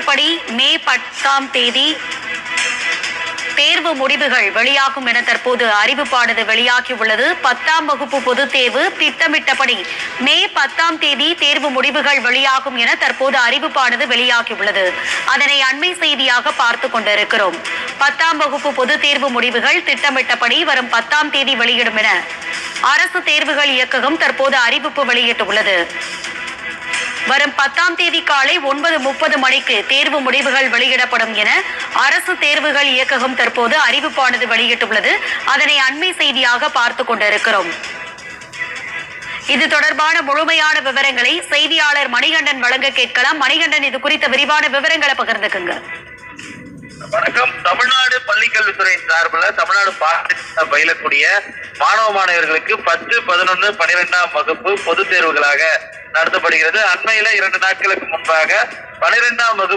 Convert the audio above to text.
திட்டமிட்டபடி மே 10ஆம் தேதி தேர்வு முடிவுகள் வெளியாகும் என தற்போது அறிவிப்பானது வெளியாகியுள்ளது. 10ஆம் வகுப்பு பொதுத் தேர்வு திட்டமிட்டபடி மே 10ஆம் தேதி தேர்வு முடிவுகள் வெளியாகும் என தற்போது அறிவிப்பானது வெளியாகியுள்ளது. அதனை அண்மை செய்தியாக பார்த்து கொண்டிருக்கிறோம். 10ஆம் வகுப்பு பொதுத் தேர்வு முடிவுகள் திட்டமிட்டபடி வரும் 10ஆம் தேதி வெளியிடும் என அரசு தேர்வுகள் இயக்ககம் தற்போது அறிவிப்பு வெளியிட்டுள்ளது. வரும் 10ஆம் தேதி காலை 9:30 மணிக்கு தேர்வு முடிவுகள் வெளியிடப்படும் என அரசு தேர்வுகள் இயக்ககம் தற்போது அறிவிப்பானது வெளியிட்டுள்ளது. அதனை அண்மை செய்தியாக பார்த்து கொண்டிருக்கிறோம். இது தொடர்பான முழுமையான விவரங்களை செய்தியாளர் மணிகண்டன் வழங்க கேட்கலாம். மணிகண்டன், இது குறித்த விரிவான விவரங்களை பகிர்ந்துக்குங்க. வணக்கம். தமிழ்நாடு பள்ளிக்கல்வித்துறை சார்பில் தமிழ்நாடு பாடத்திட்டம் பயிலக்கூடிய மாணவர்களுக்கு 10, 11, 12ஆம் வகுப்பு பொதுத் தேர்வுகளாக நடத்தப்படுகிறது. அண்மையில 2 நாட்களுக்கு முன்பாக 12ஆம் வகுப்பு